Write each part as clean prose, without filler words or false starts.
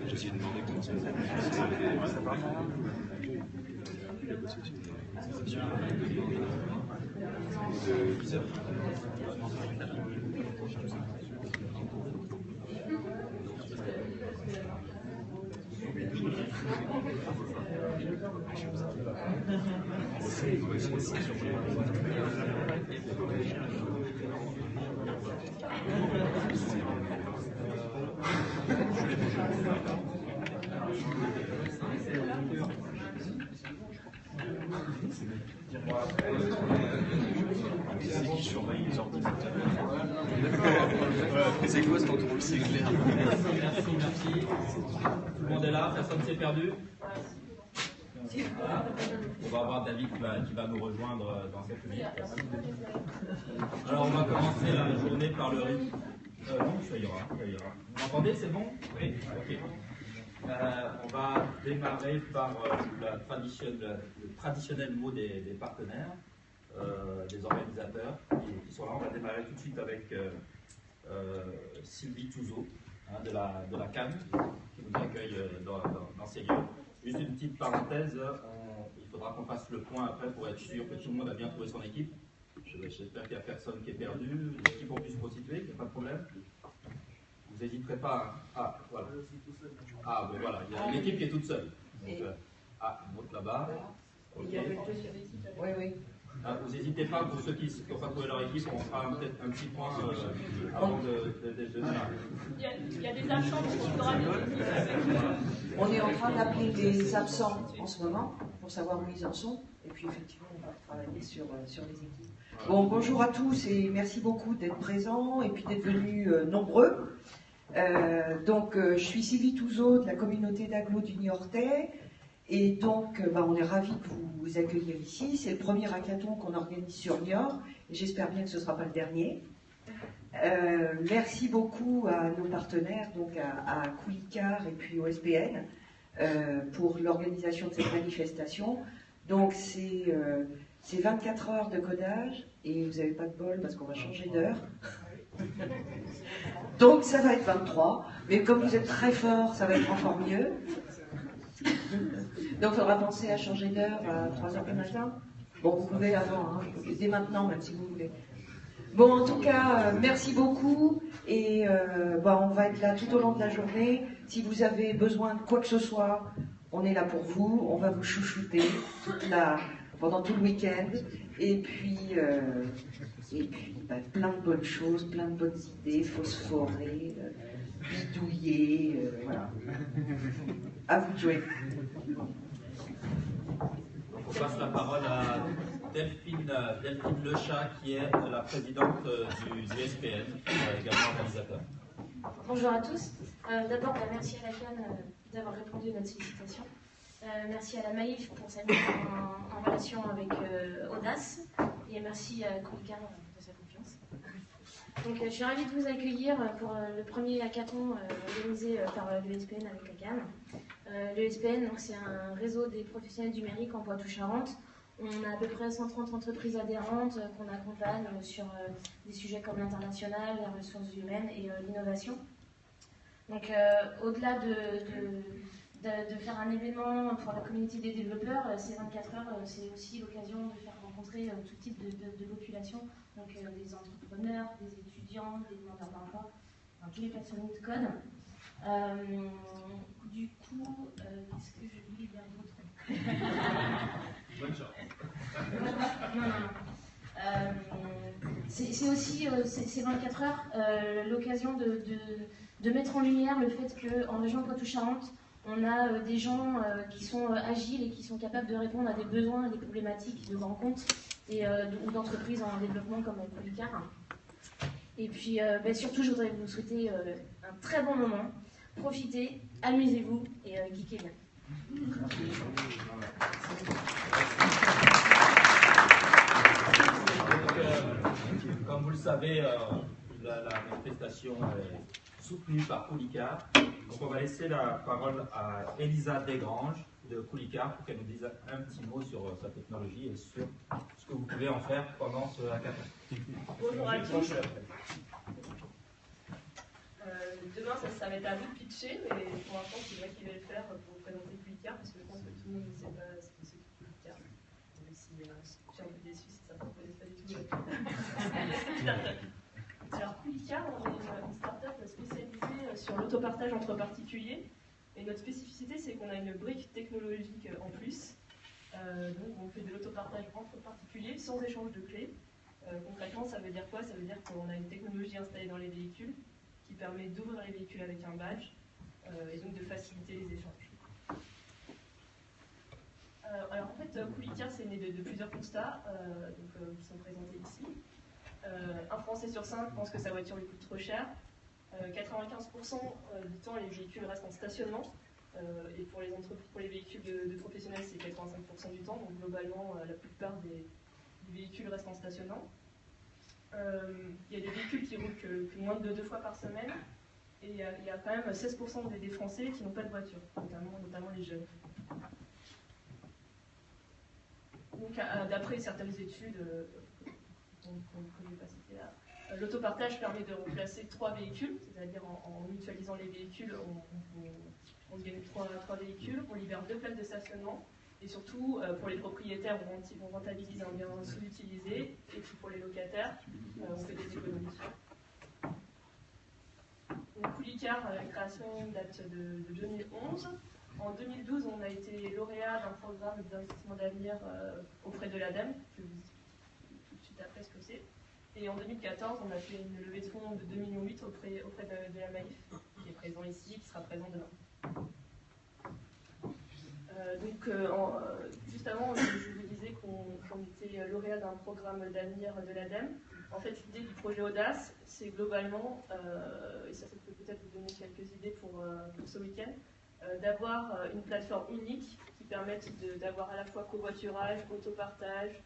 J'ai essayé de demander comment ça faisait. Ça va. Il a bossé sur de viseur. C'est qui surveille les ordinateurs. C'est quoi ce contrôle? C'est clair. Merci. Tout le monde est là, personne s'est perdu. Voilà. On va avoir David qui va nous rejoindre dans quelques minutes. Alors on va commencer la journée par le rythme. Non, ça ira. Vous m'entendez, c'est bon? Oui. Ok. On va démarrer par le traditionnel mot des partenaires, des organisateurs qui sont là. On va démarrer tout de suite avec Sylvie Touzeau de la CAN qui nous accueille dans ces lieux. Juste une petite parenthèse, il faudra qu'on fasse le point après pour être sûr que tout le monde a bien trouvé son équipe. J'espère qu'il n'y a personne qui est perdu. L'équipe on puisse se constituer, il n'y a pas de problème. Vous n'hésiterez pas. Ah, voilà. Ah, ben voilà, il y a une équipe qui est toute seule. Donc, une autre là-bas. Okay. Oui, oui. Vous n'hésitez pas, pour ceux qui n'ont pas trouvé leur équipe, on fera peut-être un petit point avant de démarrer. Il y a des absents qui faudra des équipes. On est en train d'appeler des absents en ce moment pour savoir où ils en sont. Et puis effectivement, on va travailler sur les équipes. Bon, bonjour à tous et merci beaucoup d'être présents et puis d'être venus nombreux. Je suis Sylvie Touzeau de la communauté d'agglo du Niortais. Et donc, on est ravis de vous accueillir ici. C'est le premier hackathon qu'on organise sur Niort. Et j'espère bien que ce ne sera pas le dernier. Merci beaucoup à nos partenaires, donc à Coulicar et puis au SPN, pour l'organisation de cette manifestation. Donc, c'est 24 heures de codage et vous n'avez pas de bol parce qu'on va changer d'heure. Donc, ça va être 23. Mais comme vous êtes très fort, ça va être encore mieux. Donc il faudra penser à changer d'heure à 3h du matin. Bon, vous pouvez avant, hein, dès maintenant, même si vous voulez. Bon, en tout cas, merci beaucoup. Et on va être là tout au long de la journée. Si vous avez besoin de quoi que ce soit, on est là pour vous. On va vous chouchouter pendant tout le week-end. Et puis plein de bonnes choses, plein de bonnes idées, phosphorer, bidouiller, voilà. À vous de jouer. On passe la parole à Delphine Lechat, qui est la présidente du SPN, également organisateur. Bonjour à tous. D'abord, merci à la CAN d'avoir répondu à notre sollicitation. Merci à la Maïf pour sa mise en relation avec Audace. Et merci à Coulicar de sa confiance. Donc, je suis ravie de vous accueillir pour le premier hackathon organisé par l'ESPN avec la CAN. L'ESPN, c'est un réseau des professionnels du numérique en Poitou-Charentes. On a à peu près 130 entreprises adhérentes qu'on accompagne sur des sujets comme l'international, les ressources humaines et l'innovation. Donc, au-delà de faire un événement pour la communauté des développeurs, ces 24 heures, c'est aussi l'occasion de faire rencontrer tout type de population, donc des entrepreneurs, des étudiants, des demandeurs d'emploi, tous les passionnés de code. Du coup, qu'est-ce que je voulais dire d'autre? Bonne chance. Non. C'est aussi ces 24 heures l'occasion de mettre en lumière le fait qu'en région Poitou-Charentes, on a des gens qui sont agiles et qui sont capables de répondre à des besoins, à des problématiques de grands comptes ou d'entreprises en développement comme Coulicar. Et puis surtout, je voudrais vous souhaiter un très bon moment. Profitez, amusez-vous et geekez bien. Comme vous le savez, la manifestation est soutenue par Coulicar. Donc on va laisser la parole à Elisa Desgranges de Coulicar pour qu'elle nous dise un petit mot sur sa technologie et sur ce que vous pouvez en faire pendant ce hackathon. Bonjour à tous. Demain, ça va être à vous de pitcher, mais pour l'instant, c'est moi qui vais le faire pour vous présenter Quilicar, parce que je pense que tout le monde ne sait pas ce que c'est que Quilicar. Si je suis un peu déçue si ça ne vous connaît pas du tout. Alors, Quilicar, on est une start-up spécialisée sur l'autopartage entre particuliers. Et notre spécificité, c'est qu'on a une brique technologique en plus. Donc, on fait de l'autopartage entre particuliers sans échange de clés. Concrètement, ça veut dire quoi? Ça veut dire qu'on a une technologie installée dans les véhicules qui permet d'ouvrir les véhicules avec un badge et donc de faciliter les échanges. Alors en fait, Quilicar, c'est né de plusieurs constats qui sont présentés ici. Un Français sur 5 pense que sa voiture lui coûte trop cher. 95% du temps, les véhicules restent en stationnement. Et pour les véhicules de professionnels, c'est 85% du temps. Donc globalement, la plupart des véhicules restent en stationnant. Il y a des véhicules qui roulent que moins de 2 fois par semaine. Et il y a quand même 16% des Français qui n'ont pas de voiture, notamment les jeunes. Donc, d'après certaines études qu'on ne connaît pas citer là, l'autopartage permet de remplacer 3 véhicules, c'est-à-dire en mutualisant les véhicules, on gagne 3 véhicules, on libère 2 places de stationnement, et surtout pour les propriétaires, on rentabilise un bien sous-utilisé, et puis pour les locataires, on fait des économies. Donc, Quilicar, la création date de 2011. En 2012, on a été lauréat d'un programme d'investissement d'avenir auprès de l'ADEME, je vais vous expliquer tout de suite après ce que c'est. Et en 2014, on a fait une levée de fonds de 2,8 millions auprès de la MAIF, qui est présent ici et qui sera présent demain. Juste avant, je vous disais qu'on était lauréat d'un programme d'avenir de l'ADEME. En fait, l'idée du projet Audace, c'est globalement, et ça peut peut-être vous donner quelques idées pour ce week-end, d'avoir une plateforme unique qui permette d'avoir à la fois covoiturage, autopartage,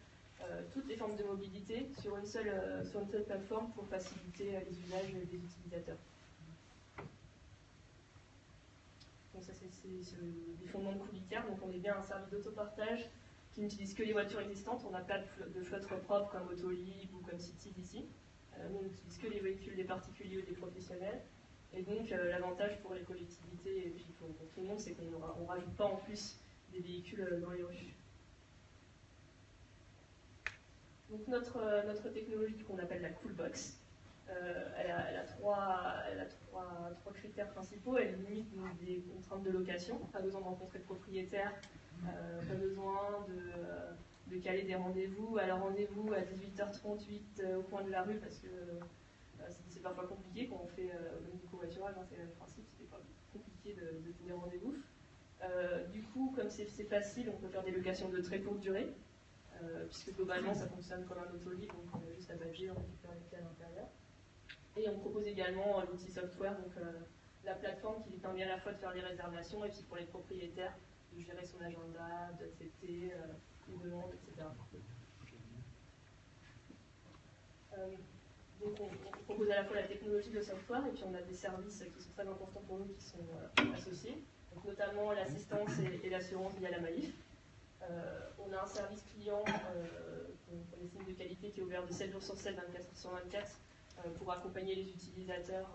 toutes les formes de mobilité sur une seule plateforme pour faciliter les usages des utilisateurs. Donc ça c'est les fondements de Quilicar. Donc on est bien un service d'autopartage qui n'utilise que les voitures existantes. On n'a pas de flotte propre comme Autolib ou comme City ici. Nous on n'utilise que les véhicules des particuliers ou des professionnels. Et donc l'avantage pour les collectivités et puis pour tout le monde, c'est qu'on ne rajoute pas en plus des véhicules dans les rues. Donc notre technologie qu'on appelle la Coolbox, elle a trois critères principaux. Elle limite des contraintes de location, pas besoin de rencontrer de propriétaire, pas besoin de caler des rendez-vous. Alors rendez-vous à 18h38 au coin de la rue parce que c'est parfois compliqué quand on fait même du covoiturage, c'est le principe, c'est pas compliqué de tenir rendez-vous. Du coup, comme c'est facile, on peut faire des locations de très courte durée, puisque globalement ça fonctionne comme un Autolib, donc on a juste à badger, on récupère les clés à l'intérieur. Et on propose également l'outil software, donc la plateforme qui lui permet à la fois de faire les réservations et puis pour les propriétaires de gérer son agenda, d'accepter les demandes, etc. Donc on propose à la fois la technologie, le software, et puis on a des services qui sont très importants pour nous qui sont associés, donc notamment l'assistance et l'assurance via la MAIF. On a un service client qu'on estime de qualité qui est ouvert de 7 jours sur 7, 24 heures sur 24, pour accompagner les utilisateurs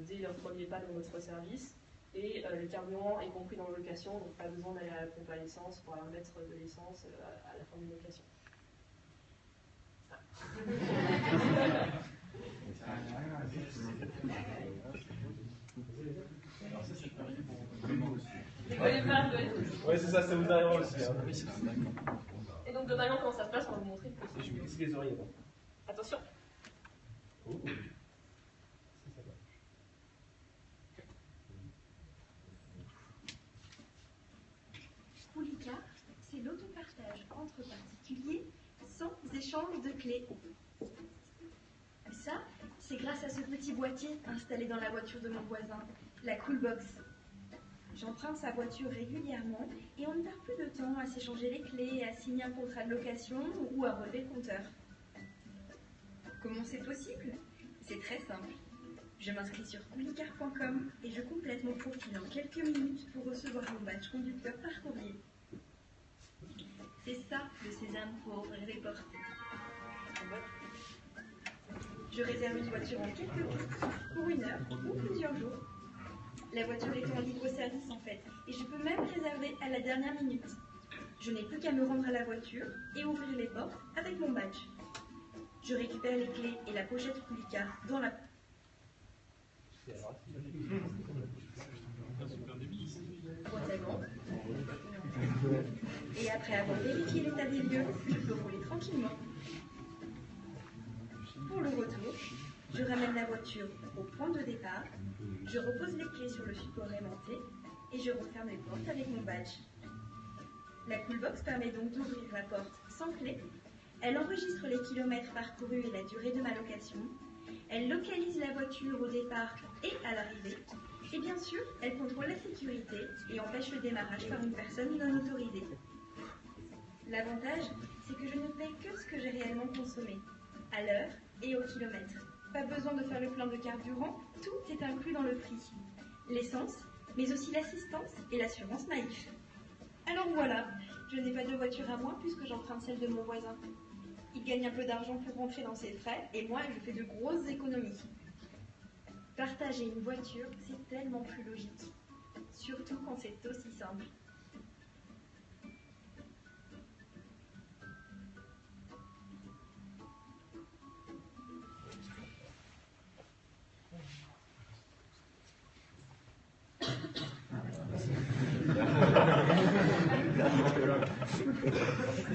dès leur premier pas dans notre service. Et le carburant est compris dans la location, donc pas besoin d'aller à la pompe à l'essence pour aller mettre de l'essence à la fin de location. Oui, c'est ça vous arrive aussi. Et donc, globalement, comment ça se passe, on va vous montrer que Je glisse les oreillers. Attention. Quilicar, c'est l'autopartage entre particuliers sans échange de clés. Et ça, c'est grâce à ce petit boîtier installé dans la voiture de mon voisin, la Coolbox. J'emprunte sa voiture régulièrement et on ne perd plus de temps à s'échanger les clés, à signer un contrat de location ou à relever le compteur. Comment c'est possible? C'est très simple. Je m'inscris sur quilicar.com et je complète mon profil en quelques minutes pour recevoir mon badge conducteur par courrier. C'est ça le sésame pour ouvrir les portes. Je réserve une voiture en quelques clics pour 1 heure ou plusieurs jours. La voiture est en libre service en fait, et je peux même réserver à la dernière minute. Je n'ai plus qu'à me rendre à la voiture et ouvrir les portes avec mon badge. Je récupère les clés et la pochette Coolicar dans la boîte à gants. Et après avoir vérifié l'état des lieux, je peux rouler tranquillement. Pour le retour, je ramène la voiture au point de départ, je repose les clés sur le support aimanté et je referme les portes avec mon badge. La Coolbox permet donc d'ouvrir la porte sans clé. Elle enregistre les kilomètres parcourus et la durée de ma location. Elle localise la voiture au départ et à l'arrivée. Et bien sûr, elle contrôle la sécurité et empêche le démarrage par une personne non autorisée. L'avantage, c'est que je ne paie que ce que j'ai réellement consommé, à l'heure et au kilomètre. Pas besoin de faire le plein de carburant, tout est inclus dans le prix. L'essence, mais aussi l'assistance et l'assurance Maïf. Alors voilà, je n'ai pas de voiture à moi puisque j'emprunte celle de mon voisin. Il gagne un peu d'argent pour rentrer dans ses frais et moi je fais de grosses économies. Partager une voiture, c'est tellement plus logique. Surtout quand c'est aussi simple.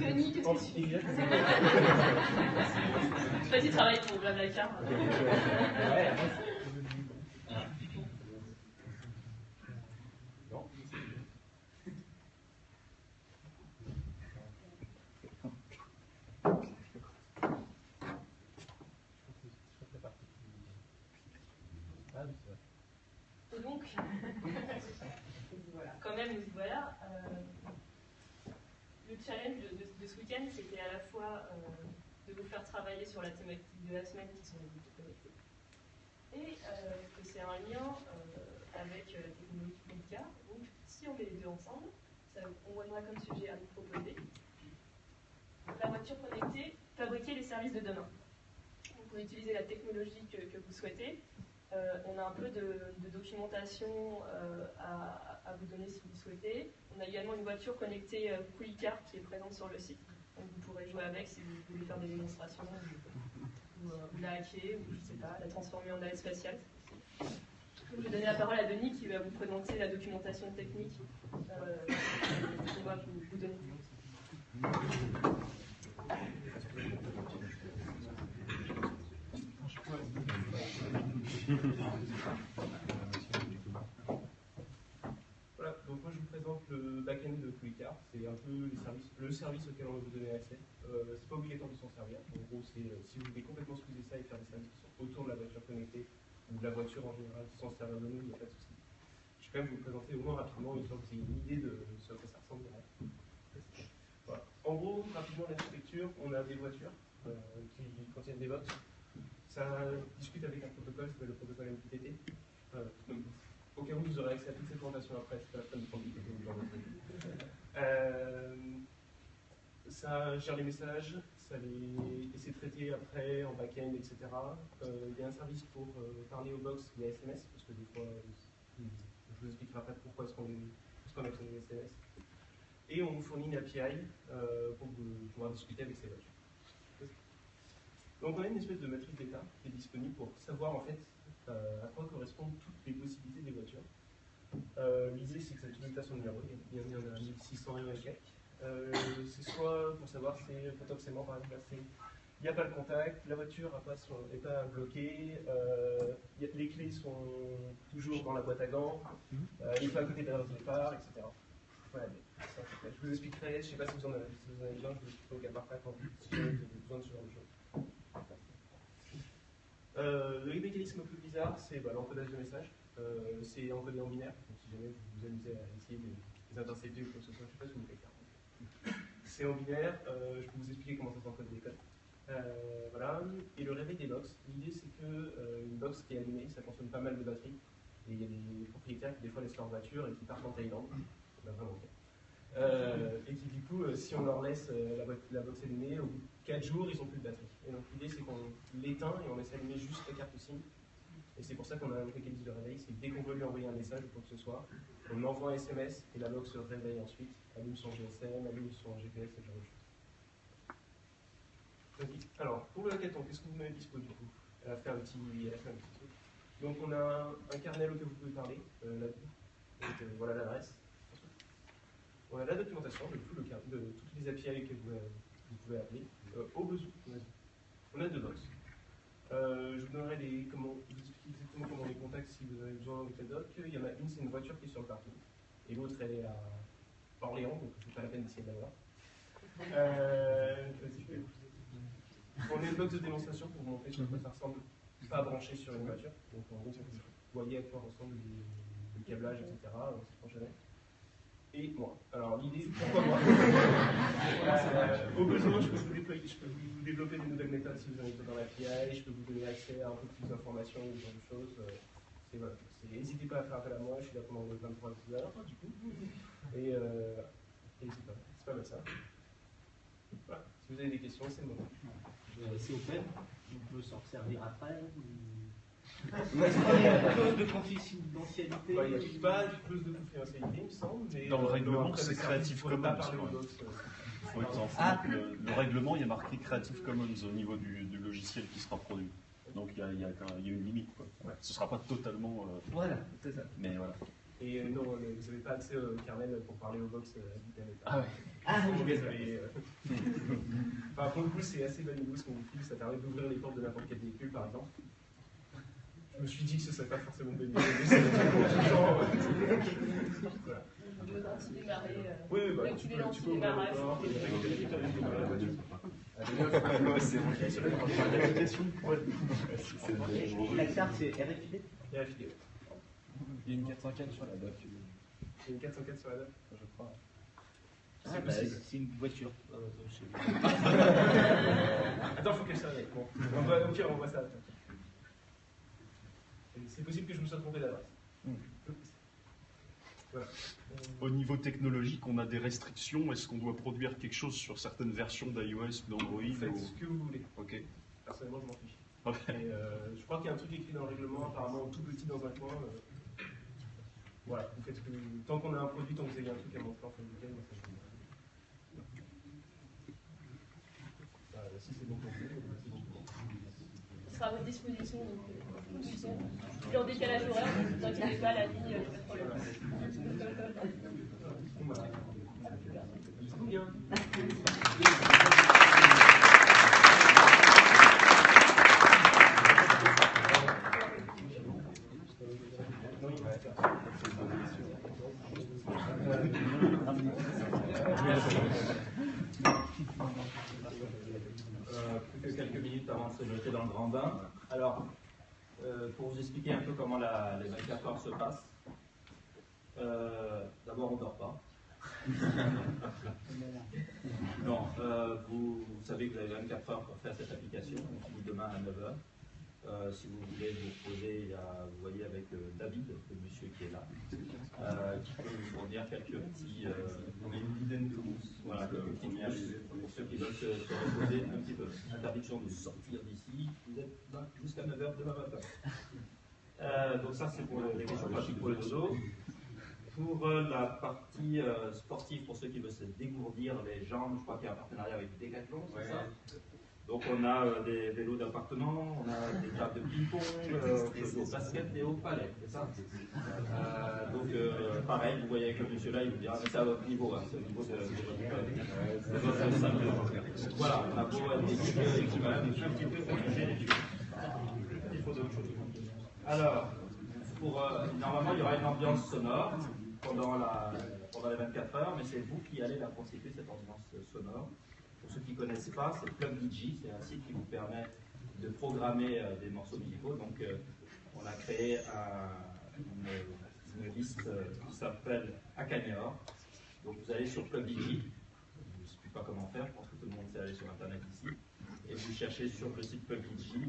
Denis, qu'est-ce que tu fais? Vas-y, travaille pour Blablacar. Et donc, quand même, nous y voilà. Le challenge de ce week-end, c'était à la fois de vous faire travailler sur la thématique de la semaine qui sont les outils connectés, et que c'est un lien avec la technologie Coolicar. Donc, si on met les deux ensemble, on aura comme sujet à vous proposer la voiture connectée, fabriquer les services de demain. Vous pouvez utiliser la technologie que vous souhaitez. On a un peu de documentation à vous donner si vous le souhaitez. On a également une voiture connectée Coolicar qui est présente sur le site. Donc vous pourrez jouer avec si vous voulez faire des démonstrations ou la hacker, ou je ne sais pas, la transformer en navette spatiale. Je vais donner la parole à Denis qui va vous présenter la documentation technique qu'on va vous donner. Voilà, donc moi je vous présente le back-end de Coolicar. C'est un peu le service auquel on va vous donner accès. C'est pas obligatoire de s'en servir. En gros, c'est si vous voulez complètement squeezer ça et faire des services qui sont autour de la voiture connectée ou de la voiture en général sans se servir de nous, il n'y a pas de souci. Je vais quand même vous le présenter au moins rapidement, histoire que vous ayez une idée de ce que ça ressemble. Voilà. En gros, rapidement l'architecture, on a des voitures qui contiennent des box. Ça discute avec un protocole qui s'appelle le protocole MQTT. Donc, au cas où vous aurez accès à toutes ces présentations après, c'est pas la peine de prendre du ça gère les messages, ça les essaie de traiter après en back-end, etc. Il y a un service pour parler aux box via SMS, parce que des fois, je vous expliquerai après pourquoi est-ce qu'on a besoin des SMS. Et on vous fournit une API pour pouvoir discuter avec ces voitures. Donc on a une espèce de matrice d'état qui est disponible pour savoir en fait à quoi correspondent toutes les possibilités des voitures. L'idée c'est que cette unité a son numéro, il y en a 1600 et quelques. C'est soit pour savoir si potentiellement par exemple il n'y a pas le contact, la voiture n'est pas bloquée, les clés sont toujours dans la boîte à gants, il faut à côté de la départ, etc. Voilà, je vous expliquerai, je ne sais pas si vous en avez besoin, je vous expliquerai au cas par cas quand si vous avez besoin de ce genre de choses. Le mécanisme le plus bizarre, c'est l'encodage de messages. C'est encodé en binaire, donc si jamais vous vous amusez à essayer de les intercepter ou quoi que ce soit, je ne sais pas si vous voulez faire. C'est en binaire, je peux vous expliquer comment ça s'encode des codes. Voilà. Et le réveil des box, l'idée c'est qu'une box qui est allumée, ça consomme pas mal de batterie. Et il y a des propriétaires qui des fois laissent leur voiture et qui partent en Thaïlande. Vraiment ok. Et qui du coup, si on leur laisse la box allumée, au bout de 4 jours, ils n'ont plus de batterie. Et donc l'idée c'est qu'on l'éteint et on laisse allumer juste la carte SIM. Et c'est pour ça qu'on a un mécanisme de réveil, c'est que dès qu'on veut lui envoyer un message ou quoi que ce soit, on envoie un SMS et la box se réveille ensuite, allume son GSM, allume son GPS, ce genre de choses. Donc, alors, pour le hackathon, qu'est-ce que vous m'avez dispo du coup? Elle a fait un petit truc. Donc on a un kernel auquel vous pouvez parler, voilà l'adresse. On a la documentation de toutes les API que vous pouvez appeler. Au besoin, on a 2 box. Je vous donnerai vous expliquer exactement comment on les contacte si vous avez besoin avec la doc. Il y en a une, c'est une voiture qui est sur le parking. Et l'autre, elle est à Orléans, donc c'est pas la peine d'essayer de l'avoir. On a une box de démonstration pour vous montrer ce que ça ressemble, pas branché sur une voiture. Donc en gros, vous voyez à quoi ressemble le câblage, etc. C'est jamais. Et moi. Alors l'idée, pourquoi moi au besoin, je peux vous développer des nouvelles méthodes si vous en avez besoin dans l'API, je peux vous donner accès à un peu plus d'informations ou ce genre de choses. Voilà. N'hésitez pas à faire appel à moi, je suis là pendant le 23 heures, du coup. Et c'est pas mal ça. Voilà. Si vous avez des questions, c'est le moment. C'est open, on peut s'en servir après. Clause de confidentialité. Il n'y a pas de clause de confidentialité, il me semble. Mais dans le règlement, c'est Creative Commons. Le règlement, il y a marqué Creative Commons au niveau du logiciel qui sera produit. Donc il y a une limite. Quoi. Ouais. Ce ne sera pas totalement. Voilà, c'est ça. Mais voilà. Et non, vous n'avez pas accès au kernel pour parler aux box d'Internet. Ah ouais. Enfin, pour le coup, c'est assez vanilleux ce qu'on vous file, ça permet d'ouvrir les portes de n'importe quel véhicule, par exemple. Je me suis dit que ce ne serait pas forcément bonne idée, mais c'est voilà. On peut anti-démarrer. Oui, bah, tu peux ouvrir les portes, récupérer la voiture. C'est la carte, c'est RFID. RFID. Il y a une 404 sur la doc. Il y a une 404 sur la doc, je crois. C'est une voiture. Attends, il faut qu'elle s'arrête. Bon. On voit ça. C'est possible que je me sois trompé d'adresse. Voilà. Au niveau technologique, on a des restrictions. Est-ce qu'on doit produire quelque chose sur certaines versions d'iOS ou d'Android? Faites ce que vous voulez. Ok. Personnellement, je m'en fiche. Okay. Et, je crois qu'il y a un truc écrit dans le règlement, apparemment tout petit dans un coin. Voilà, vous faites tant qu'on a un produit, tant que vous avez un truc à montrer en fin de week-end, moi ça je si c'est bon pour vous, Ce sera à votre disposition, donc tout du son. Il est en décalage horaire, donc ne vous inquiétez pas, la ligne, il n'y a pas de problème. Bien. Plus que quelques minutes avant de se jeter dans le grand bain. Alors, pour vous expliquer un peu comment les 24 heures se passent, d'abord on ne dort pas. Non, vous savez que vous avez 24 heures pour faire cette application, donc demain à 9h. Si vous voulez vous reposer, vous voyez avec David, le monsieur qui est là, qui peut vous fournir quelques petits voilà, quelques petites news pour ceux qui veulent se reposer un petit peu. Interdiction de sortir d'ici, vous êtes là jusqu'à 9h demain matin. Donc ça c'est pour les questions pratiques pour le dodo. Pour la partie sportive, pour ceux qui veulent se dégourdir les jambes, je crois qu'il y a un partenariat avec Decathlon, c'est ça? Donc on a des vélos d'appartement, on a des tables de ping-pong, des baskets et au palais, c'est ça? Donc pareil, vous voyez avec le monsieur là, il vous dira, mais c'est à votre niveau, hein, c'est au niveau de votre salle. Voilà, on a beau être équipé, il faut quand même un petit peu protéger les vieux. Il faut d'autres choses. Alors, normalement il y aura une ambiance sonore pendant les 24 heures, mais c'est vous qui allez la constituer, cette ambiance sonore. Pour ceux qui ne connaissent pas, c'est PlugDJ, c'est un site qui vous permet de programmer des morceaux musicaux. Donc, on a créé une liste qui s'appelle Acanior. Donc, vous allez sur PlugDJ, je ne sais pas comment faire, je pense que tout le monde sait aller sur Internet ici, et vous cherchez sur le site PlugDJ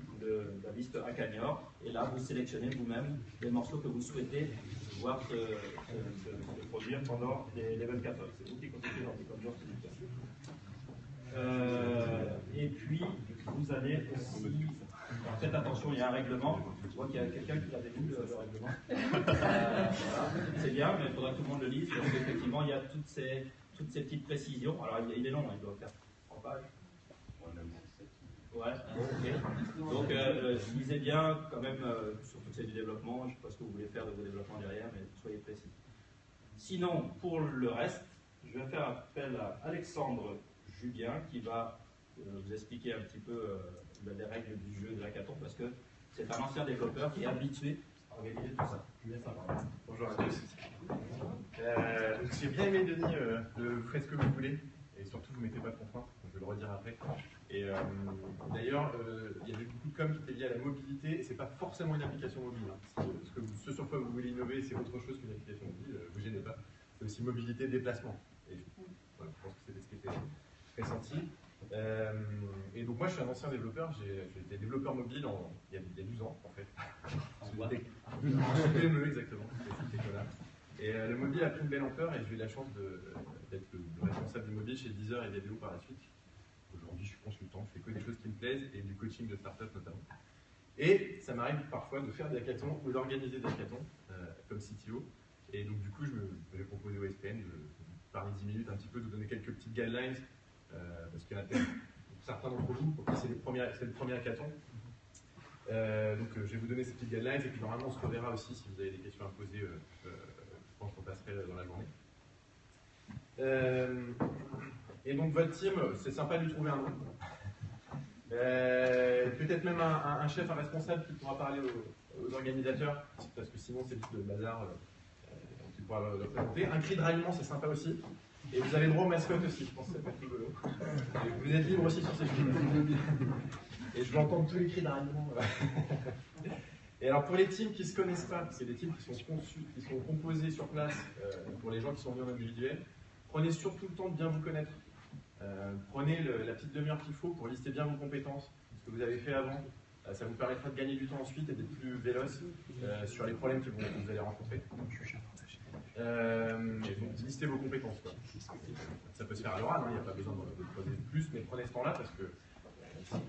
la liste Acanior, et là, vous sélectionnez vous-même les morceaux que vous souhaitez voir se produire pendant les 24 heures. C'est vous qui constituez l'ambiance musicale. Et puis, vous allez aussi Alors, faites attention, il y a un règlement. Je vois qu'il y a quelqu'un qui l'avait lu, le règlement. Voilà. C'est bien, mais il faudra que tout le monde le lise, parce qu'effectivement, il y a toutes ces petites précisions. Alors, il est long, il doit faire 3 pages. Ouais, ok. Donc, lisez bien quand même, surtout que c'est du développement. Je ne sais pas ce que vous voulez faire de vos développements derrière, mais soyez précis. Sinon, pour le reste, je vais faire appel à Alexandre Julien qui va vous expliquer un petit peu les règles du jeu de l'hackathon, parce que c'est un ancien développeur qui est habitué à organiser tout ça. Je vous laisse la parole. Bonjour à tous. J'ai bien aimé, Denis, vous faites ce que vous voulez, et surtout vous ne mettez pas de contraintes, je vais le redire après. Et d'ailleurs, il y avait beaucoup de com qui étaient liés à la mobilité, et ce n'est pas forcément une application mobile. Hein. Ce sur quoi vous voulez innover, c'est autre chose qu'une application mobile, ne vous gênez pas. C'est aussi mobilité, déplacement. Et voilà, je pense que c'était ce qui était pressenti. Et donc moi je suis un ancien développeur, j'ai été développeur mobile il y a 12 ans en fait. Exactement, et le mobile a pris une belle ampleur et j'ai eu la chance d'être le responsable du mobile chez Deezer et Viadeo par la suite. Aujourd'hui je suis consultant, je fais que des choses qui me plaisent et du coaching de start-up notamment. Et ça m'arrive parfois de faire des hackathons ou d'organiser des hackathons comme CTO. Et donc du coup je me vais proposer au SPN de parler 10 minutes un petit peu, de vous donner quelques petites guidelines. Parce qu'il y en a peut-être certains d'entre vous pour qui c'est le premier hackathon. Donc je vais vous donner ces petites guidelines et puis normalement on se reverra aussi si vous avez des questions à poser. Je pense qu'on passerait dans la journée. Et donc votre team, c'est sympa de lui trouver un nom. Peut-être même un chef, un responsable qui pourra parler aux organisateurs, parce que sinon c'est vite le bazar qui pourra le présenter. Un cri de ralliement, c'est sympa aussi. Et vous avez le droit aux mascottes aussi, je pense que ça peut être rigolo. Et vous êtes libre aussi sur ces films. Et je vais entendre tous les cris d'arrêtement. Et alors pour les teams qui ne se connaissent pas, c'est des teams qui sont conçus, qui sont composés sur place pour les gens qui sont venus en individuel, prenez surtout le temps de bien vous connaître. Prenez la petite demi-heure qu'il faut pour lister bien vos compétences, ce que vous avez fait avant. Ça vous permettra de gagner du temps ensuite et d'être plus véloce sur les problèmes que vous allez rencontrer. Donc listez vos compétences. Quoi. Ça peut se faire à l'oral, il n'y a pas besoin de creuser plus, mais prenez ce temps-là parce que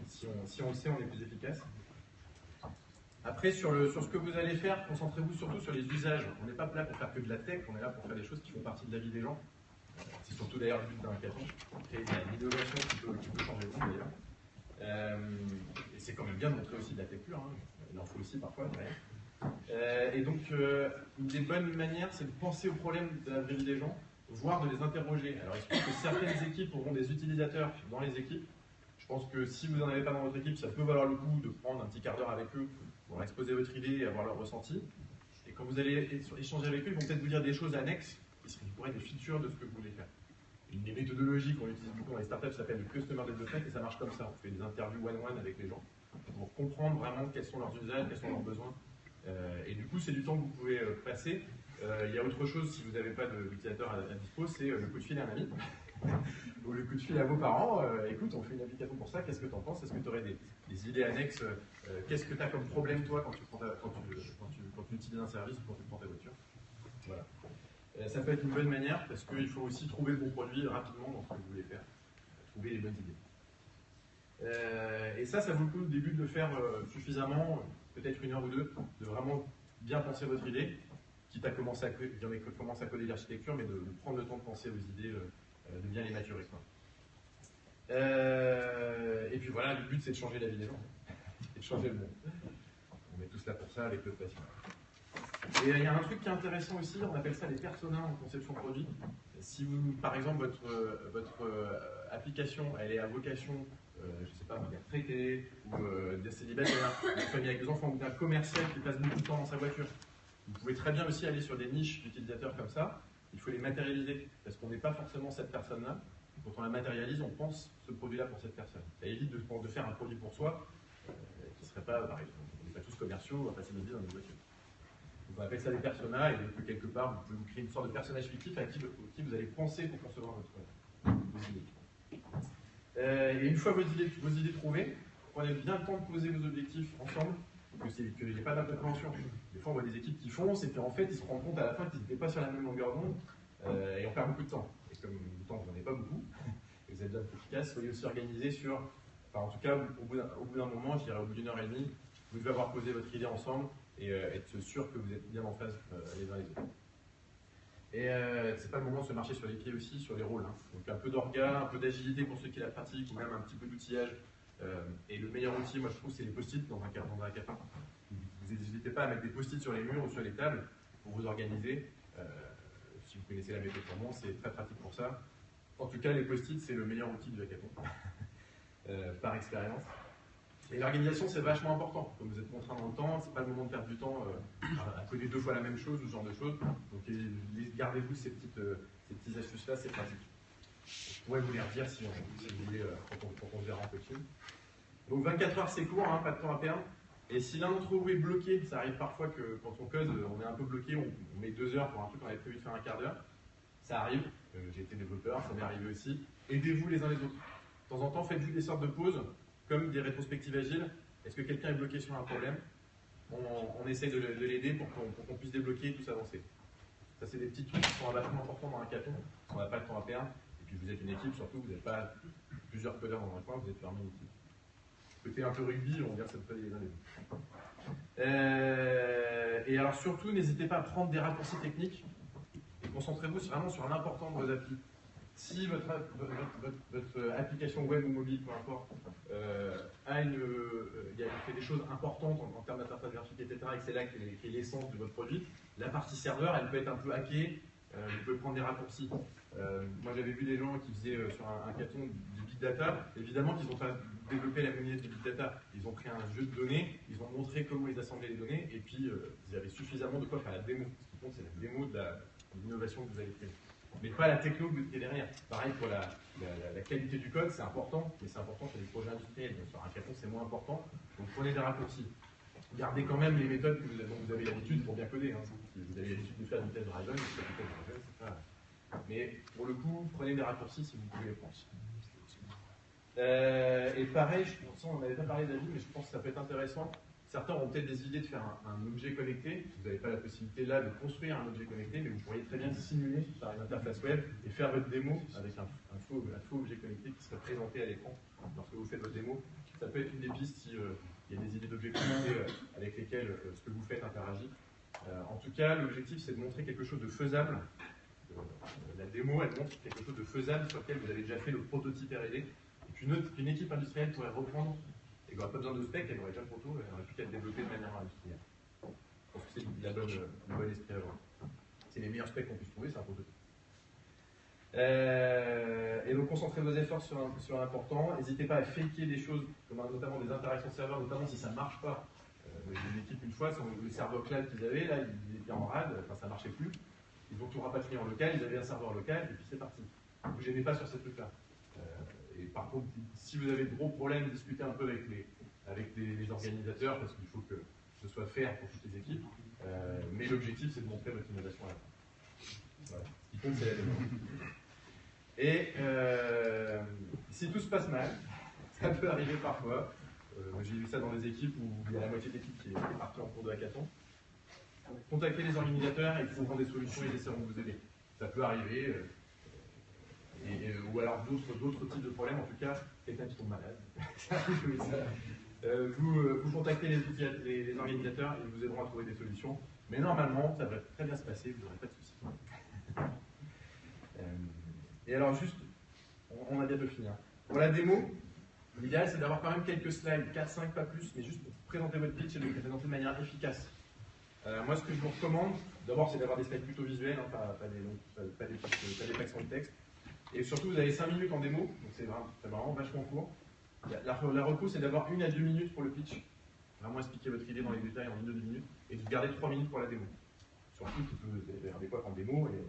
si on le sait, on est plus efficace. Après, sur ce que vous allez faire, concentrez-vous surtout sur les usages. On n'est pas là pour faire que de la tech, on est là pour faire des choses qui font partie de la vie des gens. C'est surtout d'ailleurs le but d'un hackathon. Créer une innovation qui peut changer le monde d'ailleurs. Et c'est quand même bien de montrer aussi de la tech pure, hein. Il en faut aussi parfois. Et donc, une des bonnes manières, c'est de penser aux problèmes de la vraie vie des gens, voire de les interroger. Alors, il se trouve que certaines équipes auront des utilisateurs dans les équipes. Je pense que si vous n'en avez pas dans votre équipe, ça peut valoir le coup de prendre un petit quart d'heure avec eux pour exposer votre idée et avoir leur ressenti. Et quand vous allez échanger avec eux, ils vont peut-être vous dire des choses annexes qui pourraient être des features de ce que vous voulez faire. Une des méthodologies qu'on utilise beaucoup dans les startups s'appelle le Customer Development et ça marche comme ça. On fait des interviews one-one avec les gens pour comprendre vraiment quels sont leurs usages, quels sont leurs besoins. Et du coup, c'est du temps que vous pouvez passer. Il y a autre chose, si vous n'avez pas d'utilisateur à dispo, c'est le coup de fil à un ami. Ou le coup de fil à vos parents. Écoute, on fait une application pour ça, qu'est-ce que tu en penses? Est-ce que tu aurais des idées annexes? Qu'est-ce que tu as comme problème, toi, quand tu utilises un service ou quand tu prends ta voiture? Voilà. Ça peut être une bonne manière parce qu'il faut aussi trouver le bon produit rapidement dans ce que vous voulez faire. Trouver les bonnes idées. Et ça vaut le coup au début de le faire suffisamment, peut-être 1 heure ou 2, de vraiment bien penser votre idée, quitte à commencer à coder l'architecture, mais de prendre le temps de penser aux idées, de bien les maturer. Quoi. Et puis voilà, le but c'est de changer la vie des gens, et de changer le monde. On est tous là pour ça avec notre passion. Et il y a un truc qui est intéressant aussi, on appelle ça les personas en conception produit. Si vous, par exemple, votre application, elle est à vocation, je ne sais pas, d'un retraité, ou d'un célibataire, d'une famille avec des enfants, ou d'un commercial qui passe beaucoup de temps dans sa voiture, vous pouvez très bien aussi aller sur des niches d'utilisateurs comme ça. Il faut les matérialiser, parce qu'on n'est pas forcément cette personne-là. Quand on la matérialise, on pense ce produit-là pour cette personne. Ça évite de faire un produit pour soi, qui ne serait pas, pareil, on n'est pas tous commerciaux, on va passer notre vie dans nos voitures. Donc on appelle ça des personas, et donc quelque part, vous pouvez vous créer une sorte de personnage fictif à qui vous allez penser pour concevoir vos idées. Et une fois vos idées trouvées, prenez bien le temps de poser vos objectifs ensemble, qu'il n'y ait pas d'incompréhension. Des fois, on voit des équipes qui foncent, et puis en fait, ils se rendent compte à la fin qu'ils n'étaient pas sur la même longueur d'onde, et on perd beaucoup de temps. Et comme le temps, vous n'en avez pas beaucoup, et vous êtes bien plus efficace, soyez aussi organisé sur, enfin en tout cas, au bout d'un moment, je dirais au bout d'1 heure et demie, vous devez avoir posé votre idée ensemble et être sûr que vous êtes bien en phase les uns les autres. Et c'est pas le moment de se marcher sur les pieds aussi, sur les rôles. Hein. Donc un peu d'orga, un peu d'agilité pour ceux qui la pratiquent, ou même un petit peu d'outillage. Et le meilleur outil, moi je trouve, c'est les post-it dans un hackathon. Vous n'hésitez pas à mettre des post-it sur les murs ou sur les tables pour vous organiser. Si vous connaissez la méthode pour moi, c'est très pratique pour ça. En tout cas, les post-it, c'est le meilleur outil du hackathon, par expérience. Et l'organisation, c'est vachement important. Comme vous êtes contraint dans le temps, c'est pas le moment de perdre du temps à coder 2 fois la même chose ou ce genre de choses. Donc gardez-vous ces petites astuces-là, c'est pratique. Je pourrais vous les redire si vous voulez quand on verra en coaching. Donc 24 heures, c'est court, hein, pas de temps à perdre. Et si l'un d'entre vous est bloqué, ça arrive parfois que quand on code, on est un peu bloqué, on met 2 heures pour un truc qu'on avait prévu de faire un quart d'heure. Ça arrive, j'ai été développeur, ça m'est arrivé aussi. Aidez-vous les uns les autres. De temps en temps, faites-vous des sortes de pauses, comme des rétrospectives agiles. Est-ce que quelqu'un est bloqué sur un problème? On essaye de l'aider pour qu'on puisse débloquer et tous avancer. Ça, c'est des petits trucs qui sont vachement importants dans un hackathon, parce qu'on n'a pas le temps à perdre. Et puis vous êtes une équipe, surtout, vous n'êtes pas plusieurs codeurs dans un coin, vous êtes vraiment une équipe. Côté un peu rugby, on va dire que ça peut aller les uns les autres. Et alors surtout, n'hésitez pas à prendre des raccourcis techniques et concentrez-vous vraiment sur l'important de vos applis. Si votre application web ou mobile, peu importe, fait des choses importantes en termes d'interface graphique, etc., et que c'est là qui est l'essence de votre produit, la partie serveur, elle peut être un peu hackée, vous pouvez prendre des raccourcis. Moi j'avais vu des gens qui faisaient sur un hackathon du big data, évidemment qu'ils n'ont pas développé la monnaie du big data, ils ont créé un jeu de données, ils ont montré comment ils assemblaient les données, et puis ils avaient suffisamment de quoi faire la démo. Ce qui compte, c'est la démo de l'innovation que vous avez créée. Mais pas la techno qui est derrière. Pareil pour la qualité du code, c'est important, mais c'est important sur les projets industriels. Donc sur un hackathon, c'est moins important. Donc prenez des raccourcis. Gardez quand même les méthodes dont vous avez l'habitude pour bien coder. Hein. Si vous avez l'habitude de faire du test driven, c'est pas... Mais pour le coup, prenez des raccourcis si vous pouvez les prendre. Et pareil, on n'avait pas parlé d'avis, mais je pense que ça peut être intéressant. Certains auront peut-être des idées de faire un objet connecté. Vous n'avez pas la possibilité là de construire un objet connecté, mais vous pourriez très bien simuler par une interface web et faire votre démo avec un faux objet connecté qui serait présenté à l'écran lorsque vous faites votre démo. Ça peut être une des pistes si il y a des idées d'objets connectés avec lesquels ce que vous faites interagit. En tout cas, l'objectif c'est de montrer quelque chose de faisable. La démo, elle montre quelque chose de faisable sur lequel vous avez déjà fait le prototype R&D. Et puis une équipe industrielle pourrait reprendre. Elle n'aurait pas besoin de spec, elle n'aurait pas de proto, elle n'aurait plus qu'à le développer de manière industrielle. Je pense que c'est le bon esprit à avoir. C'est les meilleurs specs qu'on puisse trouver, c'est un prototype. Et donc concentrez vos efforts sur l'important. N'hésitez pas à faker des choses, comme notamment des interactions serveurs, notamment si ça ne marche pas. Une équipe, une fois, le serveur cloud qu'ils avaient, là, il était en rade, enfin ça ne marchait plus. Ils ont tout rapatrié en local, ils avaient un serveur local, et puis c'est parti. Ne vous gênez pas sur cette truc-là. Et par contre, si vous avez de gros problèmes, discutez un peu avec les organisateurs, parce qu'il faut que ce soit fair pour toutes les équipes. Mais l'objectif, c'est de montrer votre innovation à la fin. Voilà. Ce qui compte, c'est la démo. Et si tout se passe mal, ça peut arriver parfois. J'ai vu ça dans des équipes où il y a la moitié de l'équipe qui est partie en cours de hackathon. Contactez les organisateurs et ils trouveront des solutions et ils essaieront de vous aider. Ça peut arriver. Ou alors d'autres types de problèmes, en tout cas, quelqu'un qui tombe malade. Vous contactez les organisateurs et ils vous aideront à trouver des solutions. Mais normalement, ça devrait très bien se passer, vous n'aurez pas de soucis. Et alors juste, on a bientôt fini. Pour la démo, l'idéal c'est d'avoir quand même quelques slides, 4-5 pas plus, mais juste pour présenter votre pitch et de le présenter de manière efficace. Moi ce que je vous recommande, d'abord c'est d'avoir des slides plutôt visuels, hein, pas des textes en texte. Et surtout, vous avez 5 minutes en démo, donc c'est vraiment vachement court. La reco, c'est d'avoir 1 à 2 minutes pour le pitch. Vraiment expliquer votre idée dans les détails en 1 ou 2 minutes, et de garder 3 minutes pour la démo. Surtout, vous allez faire des fois en démo, et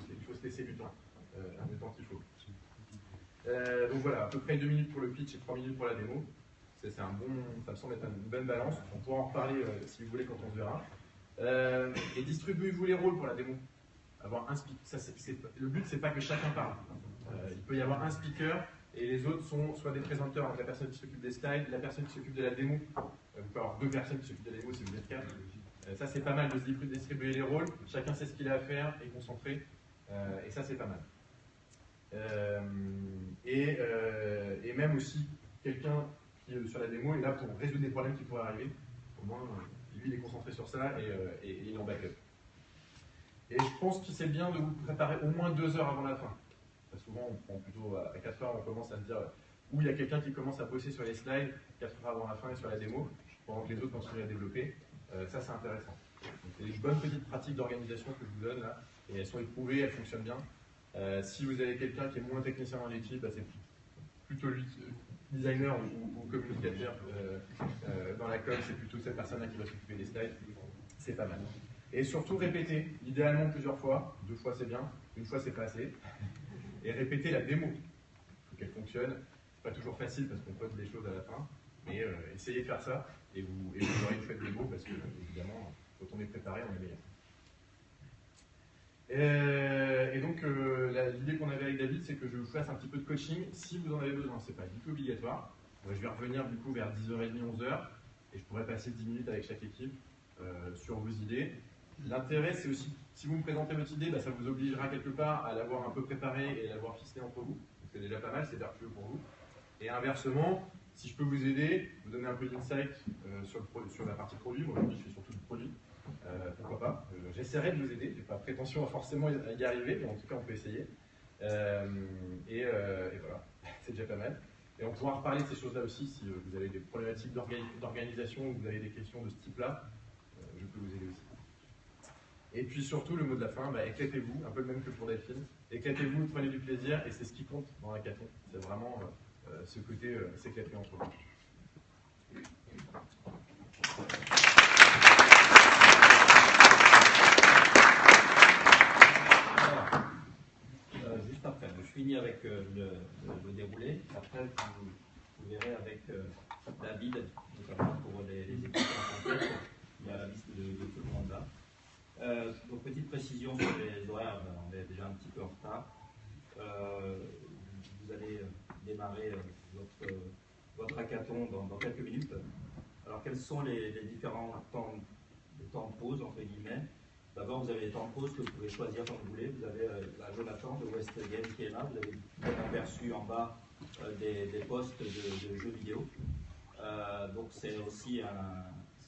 il faut se laisser du temps, le temps qu'il faut. Donc voilà, à peu près 2 minutes pour le pitch et 3 minutes pour la démo. Ça me semble être une bonne balance. On pourra en reparler si vous voulez quand on se verra. Et distribuez-vous les rôles pour la démo. Avoir un speaker. Le but, c'est pas que chacun parle. Il peut y avoir un speaker et les autres sont soit des présenteurs, donc la personne qui s'occupe des slides, la personne qui s'occupe de la démo. Vous pouvez avoir 2 personnes qui s'occupent de la démo si vous êtes 4. Ça, c'est pas mal de se distribuer les rôles. Chacun sait ce qu'il a à faire et concentré. Et ça, c'est pas mal. Et même aussi, quelqu'un qui, sur la démo, est là pour résoudre des problèmes qui pourraient arriver. Au moins, lui, il est concentré sur ça et il est en backup. Et je pense que c'est bien de vous préparer au moins 2 heures avant la fin. Parce que souvent, on prend plutôt à 4 heures, on commence à se dire où il y a quelqu'un qui commence à bosser sur les slides 4 heures avant la fin et sur la démo, pendant que les autres continuent à développer. Ça, c'est intéressant. C'est des bonnes petites pratiques d'organisation que je vous donne là, et elles sont éprouvées, elles fonctionnent bien. Si vous avez quelqu'un qui est moins technicien dans l'équipe, c'est plutôt lui, designer ou communicateur dans la com, c'est plutôt cette personne-là qui va s'occuper des slides. C'est pas mal. Et surtout répéter, idéalement plusieurs fois. 2 fois c'est bien, 1 fois c'est pas assez. Et répéter la démo. Il faut qu'elle fonctionne. C'est pas toujours facile parce qu'on pose des choses à la fin, mais essayez de faire ça et vous aurez une chouette démo parce que évidemment, quand on est préparé, on est meilleur. Et donc l'idée qu'on avait avec David, c'est que je vous fasse un petit peu de coaching si vous en avez besoin. C'est pas du tout obligatoire. Je vais revenir du coup vers 10h30, 11h et je pourrais passer 10 minutes avec chaque équipe sur vos idées. L'intérêt, c'est aussi, si vous me présentez votre idée, ça vous obligera quelque part à l'avoir un peu préparée et à l'avoir ficelée entre vous. C'est déjà pas mal, c'est vertueux pour vous. Et inversement, si je peux vous aider, vous donner un peu d'insight sur la partie produit, moi aujourd'hui je fais surtout du produit, pourquoi pas. J'essaierai de vous aider, je n'ai pas prétention à forcément y arriver, mais en tout cas on peut essayer. Et voilà, c'est déjà pas mal. Et on pourra reparler de ces choses-là aussi si vous avez des problématiques d'organisation ou vous avez des questions de ce type-là, je peux vous aider aussi. Et puis surtout, le mot de la fin, éclatez-vous, un peu le même que pour Delphine. Éclatez-vous, prenez du plaisir, et c'est ce qui compte dans l'hackathon. C'est vraiment ce côté s'éclater entre vous. Juste après, je finis avec le déroulé. Après, vous verrez avec David, notamment pour les équipes en tête, il y a la liste de tout le monde là. Donc, petite précision sur les horaires, on est déjà un petit peu en retard. Vous allez démarrer votre hackathon dans quelques minutes. Alors, quels sont les différents temps de pause, entre guillemets? D'abord, vous avez les temps de pause que vous pouvez choisir comme vous voulez. Vous avez la Jonathan de West Game qui est là. Vous avez peut-être aperçu en bas des postes de jeux vidéo. Donc, c'est aussi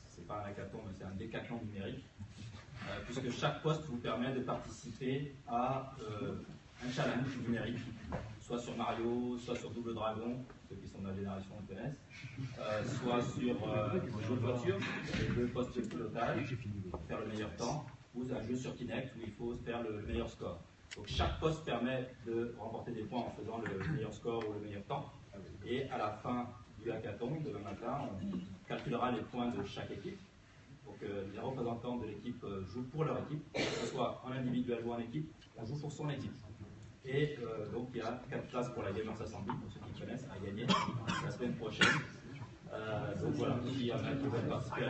c'est pas un hackathon, mais c'est un décathlon numérique. Puisque chaque poste vous permet de participer à un challenge numérique, soit sur Mario, soit sur Double Dragon, ceux qui sont de la génération le connaissent, soit sur le jeu de voiture, les 2 postes de pilotage, pour faire le meilleur temps, ou un jeu sur Kinect où il faut faire le meilleur score. Donc chaque poste permet de remporter des points en faisant le meilleur score ou le meilleur temps. Et à la fin du hackathon, demain matin, on calculera les points de chaque équipe. Donc les représentants de l'équipe jouent pour leur équipe, que ce soit en individuel ou en équipe, on joue pour son équipe. Et donc il y a 4 places pour la Gamers Assembly, pour ceux qui connaissent, à gagner la semaine prochaine. Donc voilà, s'il y en a qui veulent participer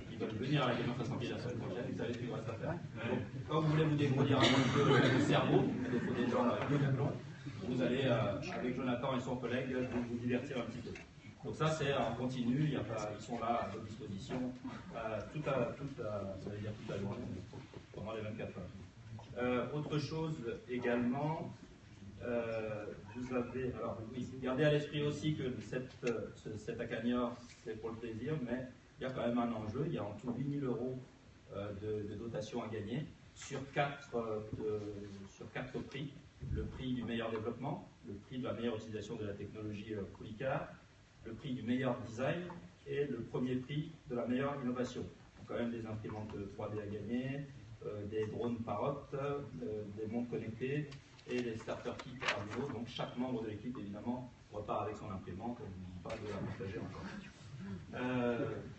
qui veulent venir à la Gamers Assembly la semaine prochaine, vous savez ce qu'il reste à faire. Donc quand vous voulez vous débrouiller un peu le cerveau, il faut des gens de plomb, vous allez avec Jonathan et son collègue vous divertir un petit peu. Donc ça c'est en continu, ils sont là à votre disposition toute la journée, pendant les 24 heures. Autre chose également, vous avez, alors oui, gardez à l'esprit aussi que cet Hackanior c'est pour le plaisir, mais il y a quand même un enjeu, il y a en tout 8 000 € de dotation à gagner sur 4 prix. Le prix du meilleur développement, le prix de la meilleure utilisation de la technologie Polycar, le prix du meilleur design et le premier prix de la meilleure innovation. Donc, quand même des imprimantes 3D à gagner, des drones Parrot, des montres connectées et des starter kits Arduino. Donc chaque membre de l'équipe évidemment repart avec son imprimante, on ne dit pas de la partager encore.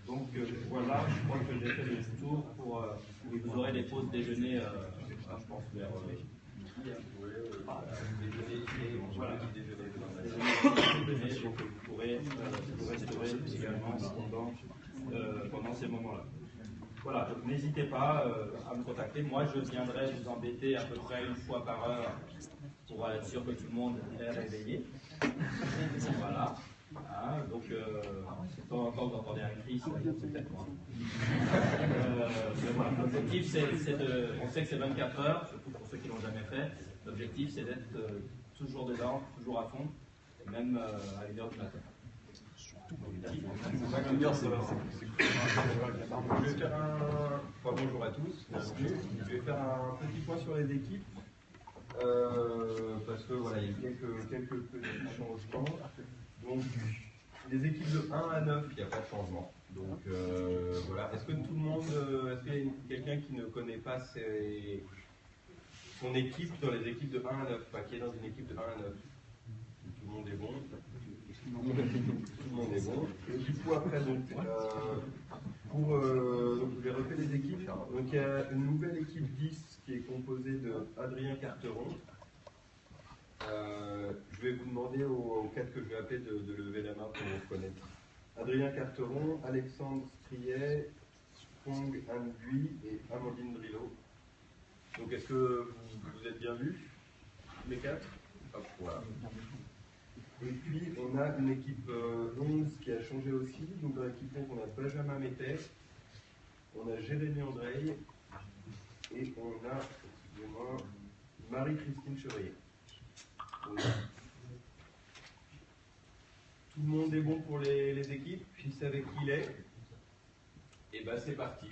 Donc voilà, je crois que j'ai fait le tour pour vous aurez des pauses déjeuner, je pense vers voilà, donc vous pourrez restaurer également pendant ces moments-là. Voilà, donc n'hésitez pas à me contacter. Moi, je viendrai vous embêter à peu près 1 fois par heure pour être sûr que tout le monde est réveillé. Voilà. Hein, donc, de temps en temps, vous entendez un cri, c'est peut-être moi. Voilà. L'objectif, c'est de. On sait que c'est 24 heures, surtout pour ceux qui ne l'ont jamais fait. L'objectif, c'est d'être toujours dedans, toujours à fond. même à 1h du matin. Bonjour à tous, bienvenue. Je vais faire un petit point sur les équipes. Parce que voilà, il y a quelques petits changements. Donc, les équipes de 1 à 9, il n'y a pas de changement. Donc voilà, est-ce que tout le monde, est-ce qu'il y a quelqu'un qui ne connaît pas son équipe dans les équipes de 1 à 9, pas qui est dans une équipe de 1 à 9? Tout le monde est bon. Tout le monde est bon. Et du coup, après, donc, donc je vais refaire les équipes. Donc il y a une nouvelle équipe 10 qui est composée de Adrien Carteron. Je vais vous demander aux 4 que je vais appeler de lever la main pour vous reconnaître. Adrien Carteron, Alexandre Striet, Fong Anduy et Amandine Drillo. Donc est-ce que vous êtes bien vus, les 4? Hop, voilà. Et puis on a une équipe 11 qui a changé aussi. Donc dans l'équipe 11 on a Benjamin Métet, on a Jérémy André et on a, excusez-moi, Marie-Christine Chevrier. Donc, tout le monde est bon pour les équipes, ils savent qui il est. Et ben c'est parti.